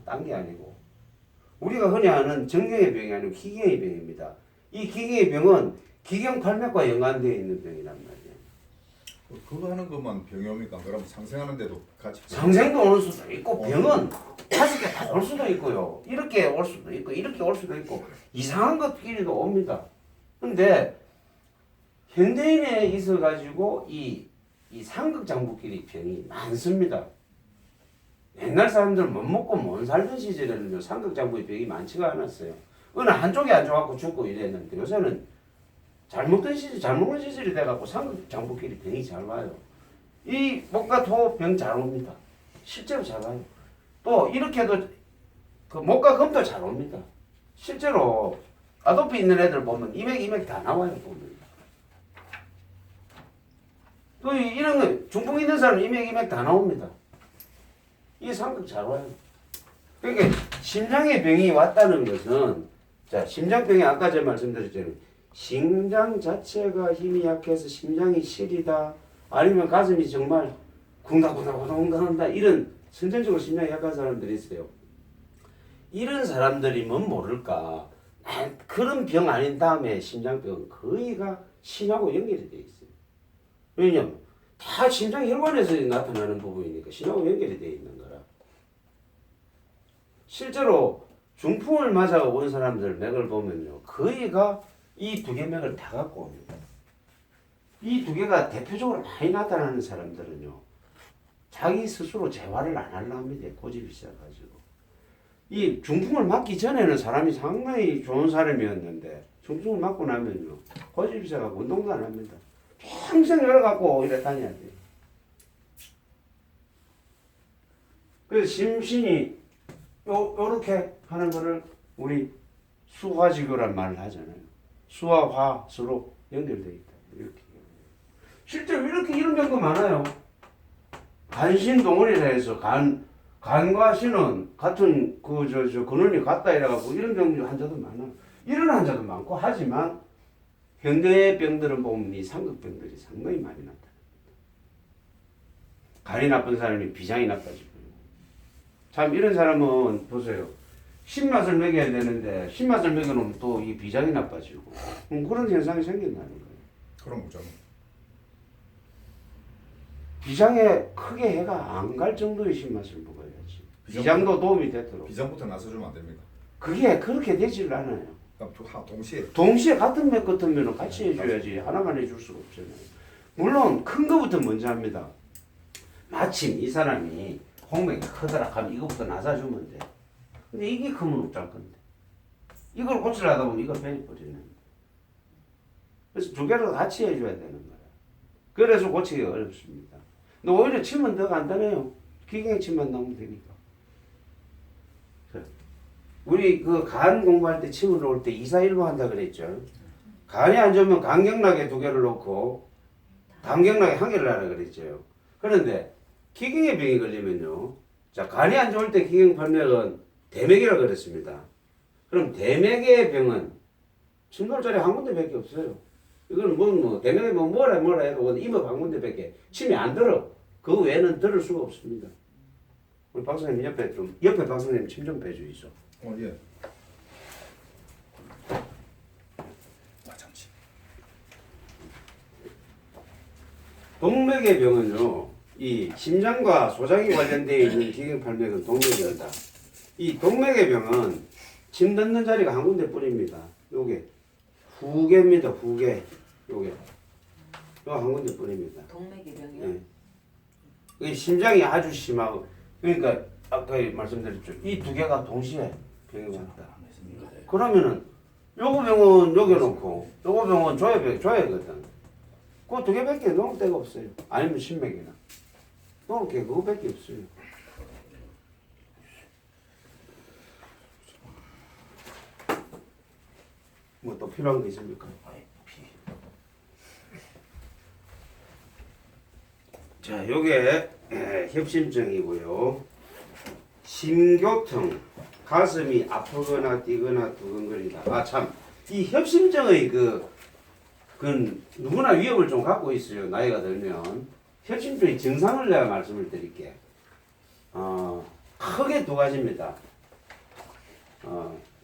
딴 게 아니고 우리가 흔히 아는 정경의 병이 아니고 기경의 병입니다. 이 기경의 병은 기경팔맥과 연관되어 있는 병이란 말이에요. 그거 하는 것만 병이 옵니까? 그럼 상생하는데도 같이 상생도 오는 수도 있고 병은 5개 다 올 수도 있고요. 이렇게 올 수도 있고 이렇게 올 수도 있고 이상한 것끼리도 옵니다. 근데 현대인에 있어 가지고 이 상극장부끼리 병이 많습니다. 옛날 사람들 못 먹고 못 살던 시절에는 상극장부의 병이 많지가 않았어요. 어느 한쪽이 안 좋아갖고 죽고 이랬는데 요새는 잘 먹는 시절이 돼갖고 상극장부끼리 병이 잘 와요. 이 목과 토 병 잘 옵니다. 실제로 잘 와요. 또 이렇게도 그 목과 금도 잘 옵니다. 실제로 아토피 있는 애들 보면 이맥 다 나와요 보면. 또 이런 거 중풍 있는 사람 이맥 다 나옵니다. 이 상극 잘 와요. 그러니까 심장의 병이 왔다는 것은 자 심장병이 아까 제가 말씀드렸잖아요. 심장 자체가 힘이 약해서 심장이 시리다 아니면 가슴이 정말 쿵닥쿵닥쿵닥한다 이런 선천적으로 심장이 약한 사람들이 있어요. 이런 사람들이면 모를까 그런 병 아닌 다음에 심장병은 거의가 신하고 연결이 돼 있어요. 왜냐면 다 심장 혈관에서 나타나는 부분이니까 신하고 연결이 돼 있는 거라. 실제로 중풍을 맞아 온 사람들 맥을 보면요. 거의가 이 두 개 맥을 다 갖고 옵니다. 이 두 개가 대표적으로 많이 나타나는 사람들은요. 자기 스스로 재활을 안 하려고 합니다. 고집이 있어가지고. 이 중풍을 맞기 전에는 사람이 상당히 좋은 사람이었는데 중풍을 맞고 나면요. 고집이 있어가지고 운동도 안 합니다. 평생 열을 갖고 이래 다녀야 돼요. 그래서 심신이 요렇게 하는 거를 우리 수화지교란 말을 하잖아요. 수와 화 서로 연결되어 있다. 이렇게. 실제로 이런 경우 많아요. 간신동원이라 해서 간과 신은 같은 근원이 같다 이래갖고 이런 경우 환자도 많아요. 이런 환자도 많고 하지만 현대의 병들은 보면 이 상극병들이 상당히 많이 나타납니다. 간이 나쁜 사람이 비장이 나빠지고 참 이런 사람은 보세요. 신맛을 먹여야 되는데 신맛을 먹여놓으면 또 이 비장이 나빠지고 그런 현상이 생긴다는 거예요. 그런 거죠. 비장에 크게 해가 안 갈 정도의 신맛을 먹어야지. 비장도 도움이 되도록. 비장부터 나서주면 안 됩니까? 그게 그렇게 되질 않아요. 그럼 동시에 동시에 같은 맥 같으면 같이 해줘야지. 하나만 해줄 수가 없잖아요. 물론 큰 거부터 먼저 합니다. 마침 이 사람이 홍맥이 크더라 하면 이거부터 나사주면 돼. 근데 이게 크면 어쩔 건데. 이걸 고치려다 보면 이걸 베려버리는 거야. 그래서 두 개를 같이 해줘야 되는 거야. 그래서 고치기가 어렵습니다. 근데 오히려 침은 더 간단해요. 기경에 침만 나오면 되니까. 우리 그 간 공부할 때 침을 놓을 때 2-4-1로 한다 그랬죠. 간이 안 좋으면 간경락에 2개를 놓고 단경락에 1개를 하라 그랬죠. 그런데 기경에 병이 걸리면요. 자, 간이 안 좋을 때 기경팔맥은 대맥이라고 그랬습니다. 그럼 대맥의 병은 침놀자리 한 군데밖에 없어요. 이거는 대맥에 뭐라 해도 임업 한 군데밖에 침이 안 들어. 그 외에는 들을 수가 없습니다. 우리 박사님 옆에 박사님 침 좀 빼주이소. 예. 잠시. 동맥의 병은요. 이 심장과 소장이 관련되어 있는 기경팔맥은 동맥이다. 이 동맥의 병은 침 넣는 자리가 한 군데뿐입니다. 요게 후계입니다. 후계. 요게 요 한 군데뿐입니다. 동맥의 병이요? 네. 심장이 아주 심하고 그러니까 아까 말씀드렸죠. 이 두 개가 동시에 병이 왔다. 그러면은 요거 병은 여기 놓고 요거 병은 줘야거든. 그 두 개밖에 놓을 데가 없어요. 아니면 신맥이나 놓을 게 그거밖에 없어요. 뭐 또 필요한 게 있습니까? 자, 요게 협심증이고요. 심교통, 가슴이 아프거나 뛰거나 두근거리다. 아 참, 이 협심증의 그 누구나 위험을 좀 갖고 있어요. 나이가 들면 협심증의 증상을 내가 말씀을 드릴게. 크게 두 가지입니다.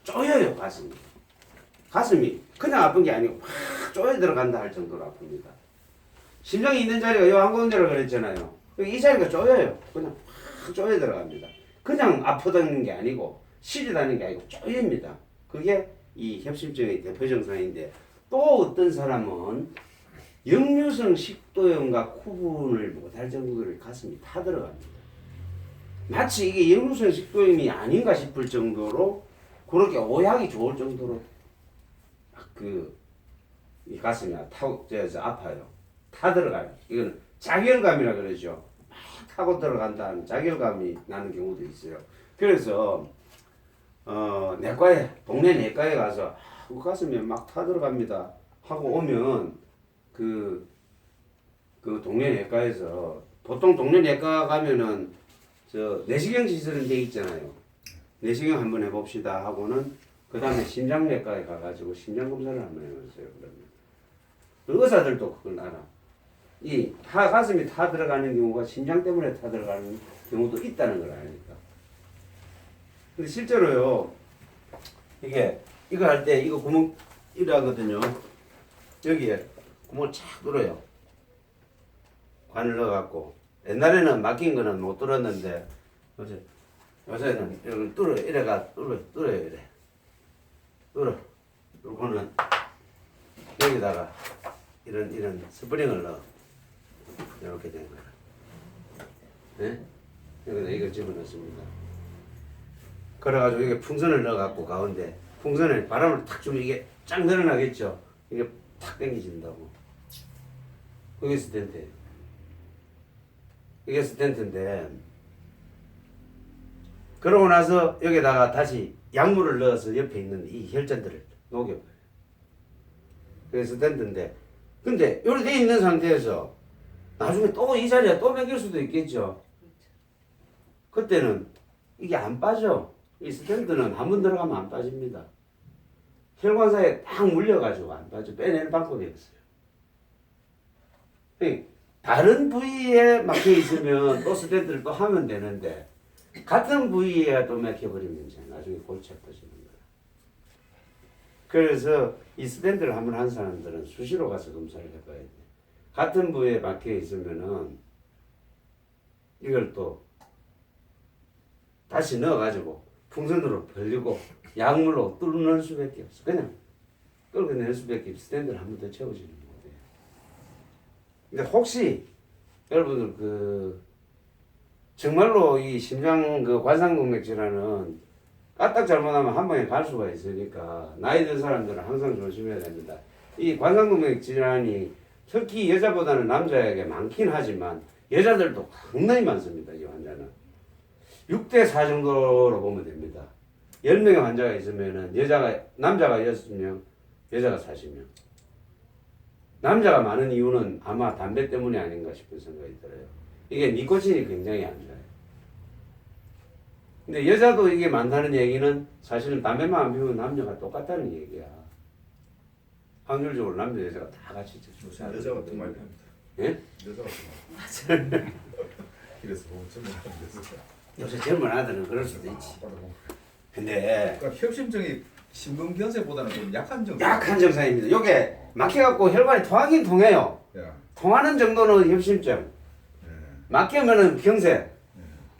쪼여요 가슴이. 가슴이 그냥 아픈 게 아니고 확 쪼여 들어간다 할 정도로 아픕니다. 심장이 있는 자리가 요 한가운데라 그랬잖아요. 이 자리가 쪼여요. 그냥 확 쪼여 들어갑니다. 그냥 아프다는 게 아니고 시리다는 게 아니고 쪼입니다. 그게 이 협심증의 대표 증상인데 또 어떤 사람은 역류성 식도염과 구분을 못할 정도로 가슴이 타들어갑니다. 마치 이게 역류성 식도염이 아닌가 싶을 정도로 그렇게 오해하기 좋을 정도로 이 가슴이 아파요. 타들어가요. 이건 자결감이라 그러죠. 막 타고 들어간다는 자결감이 나는 경우도 있어요. 그래서 동네 내과에 가서 가슴이 막 타들어갑니다 하고 오면 그 동네 내과에서 보통 동네 내과 가면은 내시경 시설은 돼 있잖아요. 내시경 한번 해봅시다 하고는 그 다음에 심장내과에 가가지고 심장 검사를 한번 해보세요. 그러면 의사들도 그걸 알아. 이 가슴이 타 들어가는 경우가 심장 때문에 타 들어가는 경우도 있다는 걸 아니까. 근데 실제로요, 이거 할 때 이거 구멍 이러거든요. 여기에 구멍을 착 뚫어요. 관을 넣어갖고 옛날에는 막힌 거는 못 뚫었는데 요새는 이걸 뚫어요. 뚫어요 이래. 뚫고는 여기다가 이런 스프링을 넣어. 이렇게 된 거야. 네? 여기다 이걸 집어넣습니다. 그래가지고 이게 풍선을 넣어갖고 가운데 풍선에 바람을 탁 주면 이게 쫙 늘어나겠죠. 이게 탁 당겨진다고. 그게 스텐트예요. 이게 스텐트인데 그러고 나서 여기다가 다시 약물을 넣어서 옆에 있는 이 혈전들을 녹여버려요. 그게 스텐트인데 근데 이렇게 돼 있는 상태에서 나중에 또 이 자리에 또 매길 수도 있겠죠. 그때는 이게 안 빠져. 이 스텐트는 한 번 들어가면 안 빠집니다. 혈관사에 딱 물려가지고 안 빠져. 빼내는 방법이 없어요. 다른 부위에 막혀 있으면 또 스텐트를 또 하면 되는데 같은 부위에 또 막혀버리면 이제 나중에 골치 아파지는 거야. 그래서 이 스텐트를 한번 한 사람들은 수시로 가서 검사를 해봐야 돼. 같은 부위에 막혀 있으면은 이걸 또 다시 넣어가지고 풍선으로 벌리고 약물로 뚫는 수밖에 없어. 그냥 끌고 낼 수밖에 없어. 스탠드를 한 번 더 채워주는 거예요. 근데 혹시 여러분들 정말로 이 심장 관상동맥 질환은 까딱 잘못하면 한 방에 갈 수가 있으니까 나이 든 사람들은 항상 조심해야 됩니다. 이 관상동맥 질환이 특히 여자보다는 남자에게 많긴 하지만 여자들도 상당히 많습니다. 이 환자는 6대4 정도로 보면 됩니다. 10명의 환자가 있으면은 남자가 6명, 여자가 40명. 남자가 많은 이유는 아마 담배 때문이 아닌가 싶은 생각이 들어요. 이게 니코틴이 굉장히 안 좋아요. 근데 여자도 이게 많다는 얘기는 사실은 담배만 안 피우면 남녀가 똑같다는 얘기야. 확률적으로 남자 여자가 다 같이 요새 여자 같은 말 합니다. 예? 여자 같은 말. 길에서 보면 좀 요새 젊은 아들은 그럴 수도 있지. 근데 그러니까 협심증이 심근경색보다는 좀 약한 증상. 약한 증상입니다. 요게 막혀갖고 혈관이 통하긴 통해요. 예. 통하는 정도는 협심증. 예. 막히면은 경색.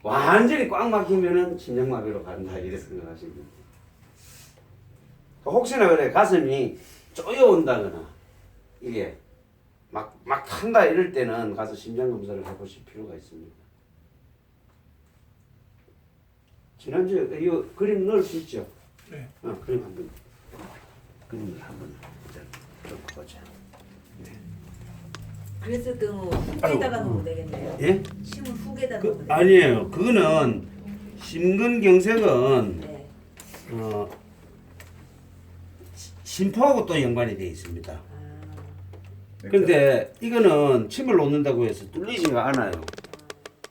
완전히 꽉 막히면은 심장마비로 간다 이렇게 생각하시면 됩니다. 혹시나 그래 가슴이 쪼여온다거나 이게 막 탄다 이럴 때는 가서 심장 검사를 해보실 필요가 있습니다. 지난주에 이 그림 넣을 수 있죠? 네. 그림 그림을 한번 보자. 그래서 후에다가 넣으면 되겠네요. 예? 심을 후에다 넣으면 되겠네요. 아니에요. 그거는 심근경색은 네. 심포하고 또 연관이 되어 있습니다. 아, 근데 이거는 침을 놓는다고 해서 뚫리지가 않아요.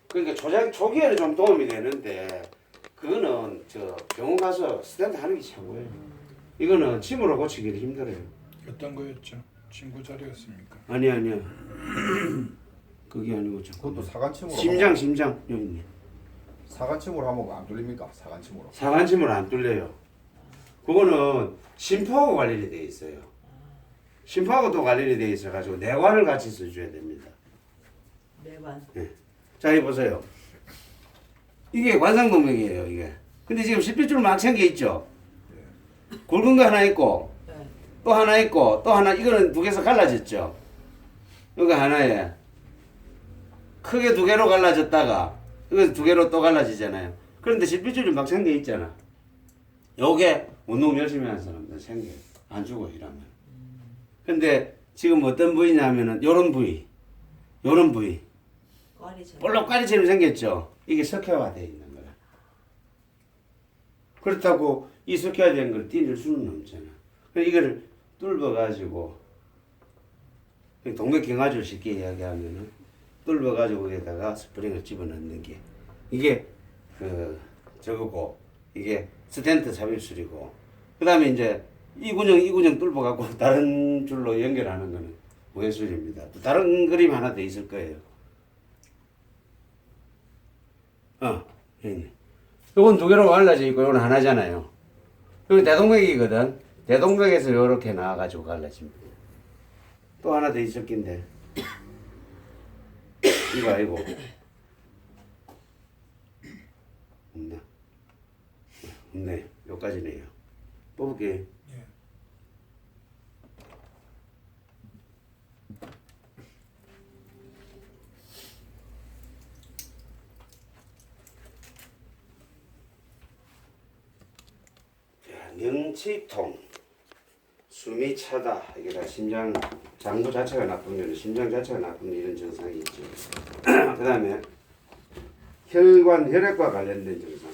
그러니까 초기에는 좀 도움이 되는데 그거는 병원 가서 스탠드 하는 게 최고예요. 이거는 침으로 고치기는 힘들어요. 어떤 거였죠? 친구 자리였습니까? 아니야. 그게 아니고 그것도 사관침으로. 심장 여기 있네. 사관침으로 하면 안 뚫립니까? 사관침으로. 상한침을 안 뚫려요. 그거는 심포하고 관련이 돼 있어요. 심포하고 또 관련이 돼 있어가지고 내관을 같이 써줘야 됩니다. 내관. 자, 이 보세요. 이게 관상동맥이에요, 이게. 근데 지금 실핏줄 막 생겨 있죠? 굵은 거 하나 있고, 네. 또 하나 있고, 또 하나, 이거는 두 개에서 갈라졌죠? 이거 하나에. 크게 두 개로 갈라졌다가, 이거 두 개로 또 갈라지잖아요. 그런데 실핏줄이 막 생겨 있잖아. 요게 운동 열심히 하는 사람들 생겨요. 안 죽어, 이러면. 근데 지금 어떤 부위냐면은, 요런 부위. 요런 부위. 꽈리처럼. 볼록까리처럼 생겼죠. 이게 석회화되어 있는 거야. 그렇다고 이 석회화된 걸 띄낼 수는 없잖아. 그래서 이거를 뚫어가지고 동맥경화줄 쉽게 이야기하면은 뚫어가지고 여기다가 스프링을 집어넣는 게 이게 그 저거고 이게 스텐트 삽입술이고 그 다음에 이제 이 군형 뚫어갖고 다른 줄로 연결하는 거는 모해술입니다. 또 다른 그림 하나 더 있을 거예요. 요건 두 개로 갈라져 있고 요건 하나잖아요. 여기 대동맥이거든. 대동맥에서 요렇게 나와가지고 갈라집니다. 또 하나 더 있을 낀데 이거 아니고 없나? 없네. 요까지네요. 뽑을게. 예. 명치통, 숨이 차다. 이게 다 심장 장부 자체가 나쁜 거는 심장 자체가 나쁜 이런 증상이 있죠. 그다음에 혈관 혈액과 관련된 증상,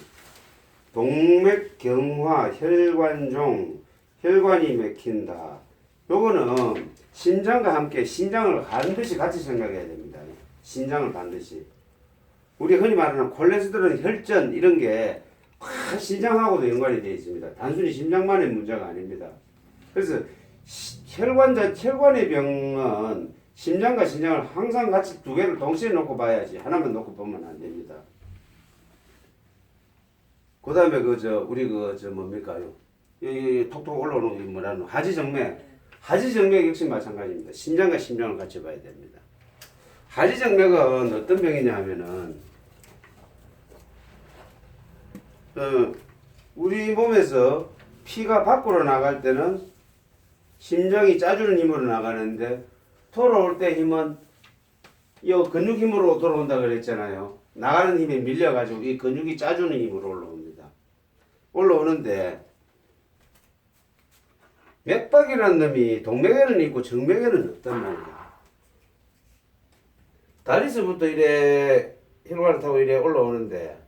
동맥경화, 혈관종, 혈관이 막힌다. 요거는 심장과 함께 신장을 반드시 같이 생각해야 됩니다. 신장을 반드시. 우리 흔히 말하는 콜레스테롤, 혈전 이런 게 신장하고도 연관이 되어 있습니다. 단순히 심장만의 문제가 아닙니다. 그래서 혈관의 병은 심장과 신장을 항상 같이 두 개를 동시에 놓고 봐야지 하나만 놓고 보면 안 됩니다. 그 다음에 우리 뭡니까요? 이 톡톡 올라오는 게 뭐라노? 하지정맥. 하지정맥 역시 마찬가지입니다. 심장과 심장을 같이 봐야 됩니다. 하지정맥은 어떤 병이냐 하면은 우리 몸에서 피가 밖으로 나갈 때는 심장이 짜주는 힘으로 나가는데 돌아올 때 힘은 이 근육 힘으로 돌아온다 그랬잖아요. 나가는 힘에 밀려가지고 이 근육이 짜주는 힘으로 올라옵니다. 올라오는데 맥박이라는 놈이 동맥에는 있고 정맥에는 없단 말이야. 다리서부터 이래 혈관을 타고 이래 올라오는데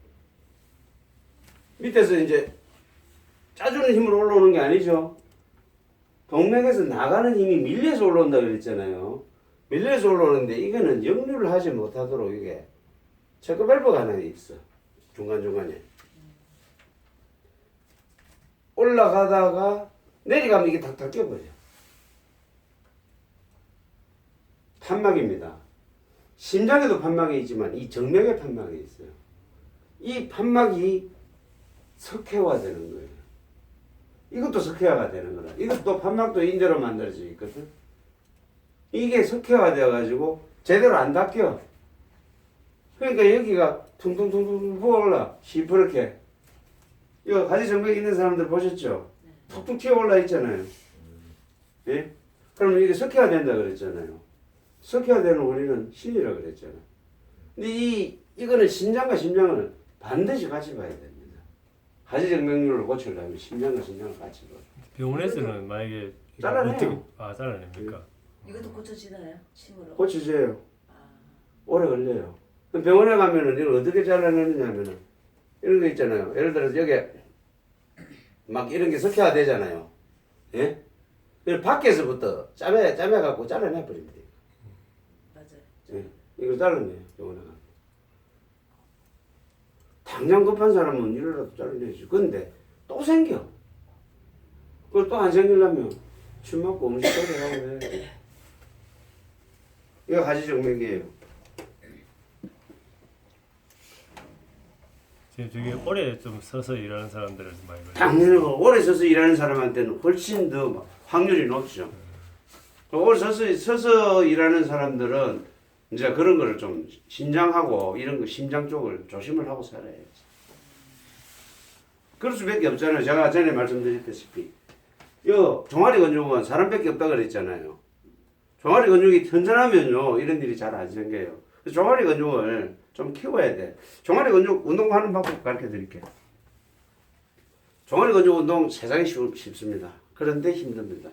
밑에서 이제 짜주는 힘으로 올라오는 게 아니죠. 동맥에서 나가는 힘이 밀려서 올라온다 그랬잖아요. 밀려서 올라오는데 이거는 역류를 하지 못하도록 이게 체크 밸브가 하나 있어. 중간중간에. 올라가다가 내려가면 이게 탁탁 껴버려. 판막입니다. 심장에도 판막이 있지만 이 정맥에 판막이 있어요. 이 판막이 석회화되는 거예요. 이것도 석회화가 되는 거라. 이것도 판막도 인대로 만들어져 있거든. 이게 석회화되어 가지고 제대로 안 닦여. 그러니까 여기가 퉁퉁퉁퉁 부어올라. 시퍼렇게. 이거 가지정맥 있는 사람들 보셨죠? 툭툭 튀어올라 있잖아요. 예? 그러면 이게 석회화된다 그랬잖아요. 석회화되는 원인은 신이라 그랬잖아. 근데 이거는 심장과 심장을 반드시 같이 봐야 됩니다. 하지정맥류를 고치려면 심장과 심장을 같이 봐. 병원에서는 만약에 잘라내요. 잘라냅니까? 이것도 고쳐지나요? 침으로? 고치세요. 아, 오래 걸려요. 그럼 병원에 가면은 이걸 어떻게 잘라내느냐 하면은 이런 거 있잖아요. 예를 들어서 여기 막 이런 게 석회화 되잖아요. 예? 그걸 밖에서부터 짜매갖고 잘라내 버립니다. 맞아요. 예. 이걸 잘라내요. 병원에 가면. 당장 급한 사람은 이래라도 잘라내지. 근데 또 생겨. 그걸 또 안 생기려면 침 맞고 음식 조절하고 해. 이거 가지정맥이에요. 지금 저기 오래 좀 서서 일하는 사람들은 많이 걸려요. 당연히 오래 서서 일하는 사람한테는 훨씬 더 확률이 높죠. 오래 서서 일하는 사람들은 이제 그런 거를 좀 신장하고 이런 거 심장 쪽을 조심을 하고 살아야지. 그럴 수밖에 없잖아요. 제가 전에 말씀드렸다시피 요 종아리 근육은 사람밖에 없다 그랬잖아요. 종아리 근육이 튼튼하면요 이런 일이 잘 안 생겨요. 종아리 근육을 좀 키워야 돼. 종아리 근육 운동하는 방법 가르쳐 드릴게요. 종아리 근육 운동 세상에 쉽습니다. 그런데 힘듭니다.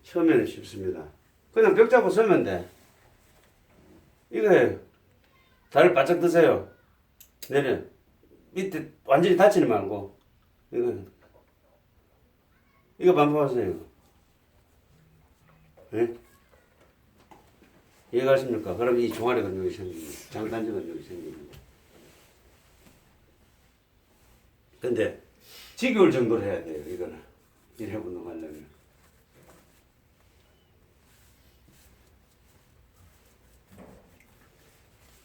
처음에는 쉽습니다. 그냥 벽 잡고 서면 돼. 이거예요. 다리를 바짝 드세요. 내려. 밑에 완전히 다치지 말고. 이거 반복하세요. 네? 이해가십니까? 그럼 이 종아리 근육이 생깁니다. 장단지 근육이 생깁니다. 근데 지겨울 정도로 해야 돼요. 이거는. 1회 운동하려면.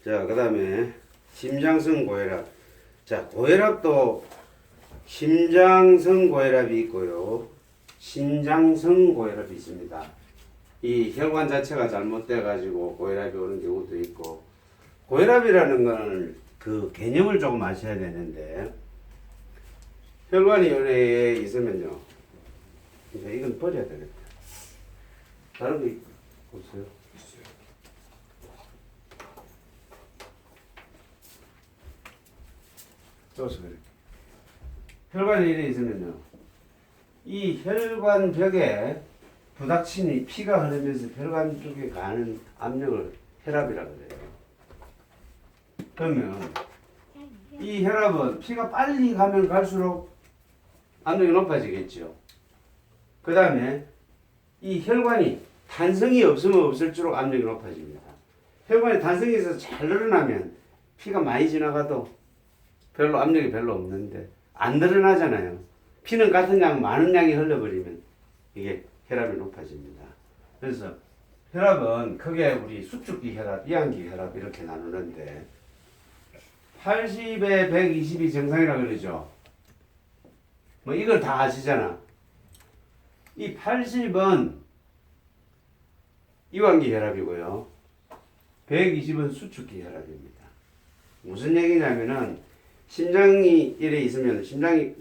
자, 그 다음에 심장성 고혈압. 자, 고혈압도 심장성 고혈압이 있고요. 신장성 고혈압이 있습니다. 이 혈관 자체가 잘못돼 가지고 고혈압이 오는 경우도 있고, 고혈압이라는 건 그 개념을 조금 아셔야 되는데, 혈관이 요래에 있으면요, 이제 이건 버려야 되겠다. 다른 거 없어요? 줘서 그래. 혈관이 이래 있으면요, 이 혈관 벽에 부닥치니 피가 흐르면서 혈관 쪽에 가는 압력을 혈압이라고 그래요. 그러면 이 혈압은 피가 빨리 가면 갈수록 압력이 높아지겠죠. 그 다음에 이 혈관이 탄성이 없으면 없을수록 압력이 높아집니다. 혈관이 탄성이 있어서 잘 늘어나면 피가 많이 지나가도 별로 압력이 별로 없는데 안 늘어나잖아요. 피는 같은 양 많은 양이 흘러버리면 이게 혈압이 높아집니다. 그래서 혈압은 크게 우리 수축기 혈압, 이항기 혈압 이렇게 나누는데 80에 120이 정상이라고 그러죠. 뭐 이걸 다 아시잖아. 이 80은 이완기 혈압이고요. 120은 수축기 혈압입니다. 무슨 얘기냐면은 심장이 이래 있으면 심장이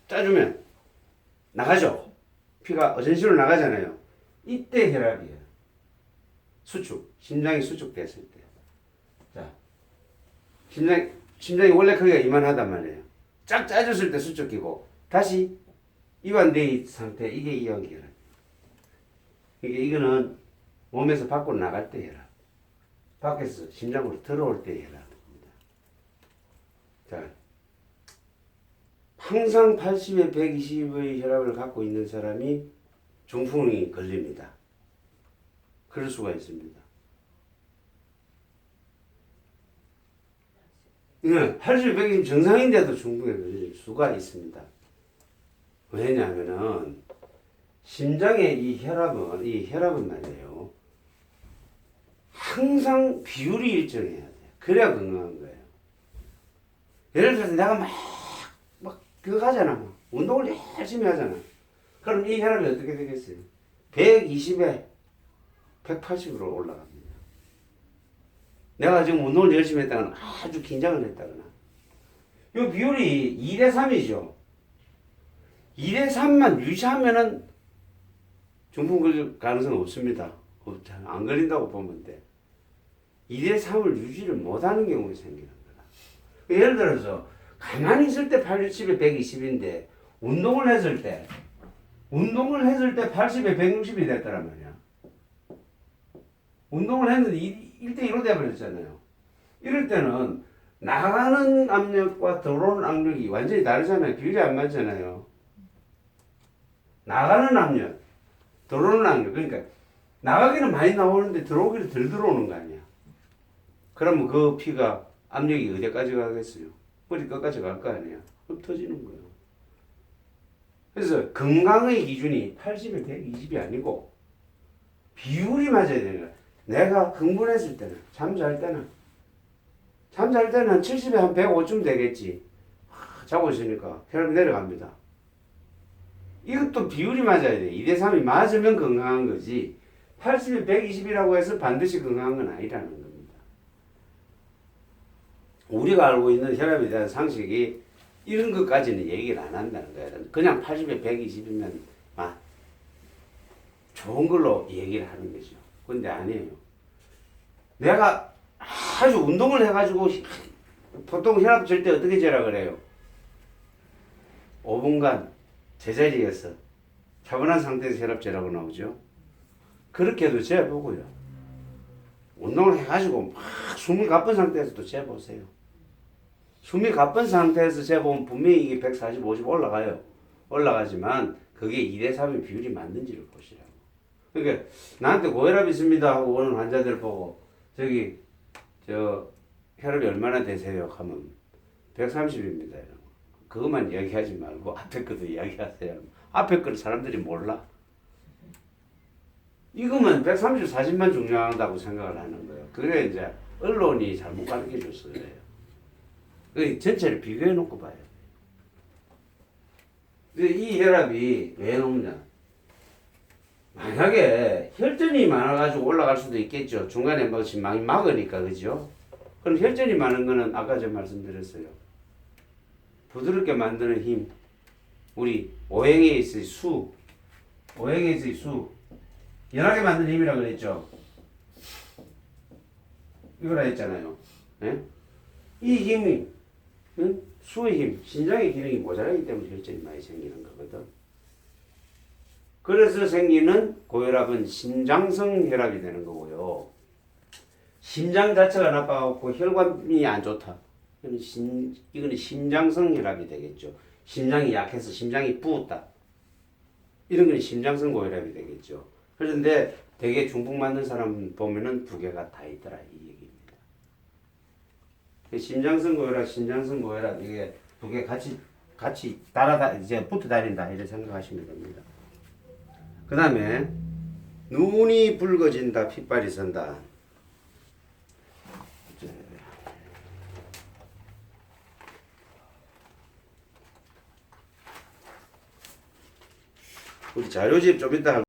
짜주면 나가죠. 피가 어전시로 나가잖아요. 이때 혈압이에요. 수축. 심장이 수축됐을 때. 자, 심장이 원래 크기가 이만하단 말이에요. 쫙 짜졌을 때 수축기고 다시 이완된 상태 이게 이완기 혈압. 이거는 몸에서 밖으로 나갈 때 혈압. 밖에서 심장으로 들어올 때 혈압입니다. 자, 항상 80에 120의 혈압을 갖고 있는 사람이 중풍이 걸립니다. 그럴 수가 있습니다. 네, 80에 120 정상인데도 중풍에 걸릴 수가 있습니다. 왜냐하면은 심장의 이 혈압은 말이에요. 항상 비율이 일정해야 돼요. 그래야 건강한 거예요. 예를 들어서 내가 그거 하잖아. 운동을 열심히 하잖아. 그럼 이 혈압이 어떻게 되겠어요? 120에 180으로 올라갑니다. 내가 지금 운동을 열심히 했다거나 아주 긴장을 했다거나. 이 비율이 1대 3이죠. 1대 3만 유지하면은 중풍 걸릴 가능성은 없습니다. 안 걸린다고 보면 돼. 1대 3을 유지를 못하는 경우가 생기는 거다. 예를 들어서 가만히 있을 때 80에 120인데 운동을 했을 때 80에 160이 됐다란 말이야. 운동을 했는데 1대1로 돼버렸잖아요. 이럴 때는 나가는 압력과 들어오는 압력이 완전히 다르잖아요. 비율이 안 맞잖아요. 나가는 압력, 들어오는 압력. 그러니까 나가기는 많이 나오는데 들어오기는 덜 들어오는 거 아니야. 그러면 그 피가 압력이 어디까지 가겠어요? 머리 끝까지 갈 거 아니야. 그럼 터지는 거예요. 그래서 건강의 기준이 80에 120이 아니고 비율이 맞아야 되는 거야. 내가 흥분했을 때는 잠잘 때는 70에 한 105쯤 되겠지. 자고 있으니까 혈압이 내려갑니다. 이것도 비율이 맞아야 돼. 2대3이 맞으면 건강한 거지. 80에 120이라고 해서 반드시 건강한 건 아니라는 겁니다. 우리가 알고 있는 혈압에 대한 상식이 이런 것까지는 얘기를 안 한다는 거야. 그냥 80에 120이면 좋은 걸로 얘기를 하는 거죠. 근데 아니에요. 내가 아주 운동을 해가지고 보통 혈압 잴 때 어떻게 재라 그래요? 5분간 제자리에서 차분한 상태에서 혈압 재라고 나오죠. 그렇게 해도 재보고요. 운동을 해가지고 막 숨이 가쁜 상태에서도 재보세요. 숨이 가쁜 상태에서 재보면 분명히 이게 140, 50 올라가요. 올라가지만 그게 2대3의 비율이 맞는지를 보시라고. 그러니까 나한테 고혈압 있습니다 하고 오는 환자들 보고 혈압이 얼마나 되세요? 하면 130입니다. 그것만 이야기하지 말고 앞에 것도 이야기하세요. 앞에 걸 사람들이 몰라. 이거만 130, 40만 중요하다고 생각을 하는 거예요. 그래 이제 언론이 잘못 가르쳐 줬어요. 그 전체를 비교해 놓고 봐요. 이 혈압이 왜 높냐? 만약에 혈전이 많아가지고 올라갈 수도 있겠죠. 중간에 많이 막으니까, 그죠? 그럼 혈전이 많은 거는 아까 제가 말씀드렸어요. 부드럽게 만드는 힘, 우리 오행에 있어의 수, 오행에 있어의 수, 연하게 만드는 힘이라고 그랬죠. 이거라 했잖아요. 네? 이 힘이, 응? 수의 힘, 신장의 기능이 모자라기 때문에 혈전이 많이 생기는 거거든. 그래서 생기는 고혈압은 신장성 혈압이 되는 거고요. 심장 자체가 나빠갖고 혈관이 안 좋다. 이거는 심장성 혈압이 되겠죠. 심장이 약해서 심장이 부었다. 이런 건 심장성 고혈압이 되겠죠. 그런데 되게 중풍 맞는 사람 보면은 두 개가 다 있더라 이 얘기입니다. 심장성 고혈압, 신장성 고혈압 이게 두 개 같이 이제 붙어 다닌다 이렇게 생각하시면 됩니다. 그 다음에 눈이 붉어진다, 핏발이 선다. 우리 자료집 좀 이따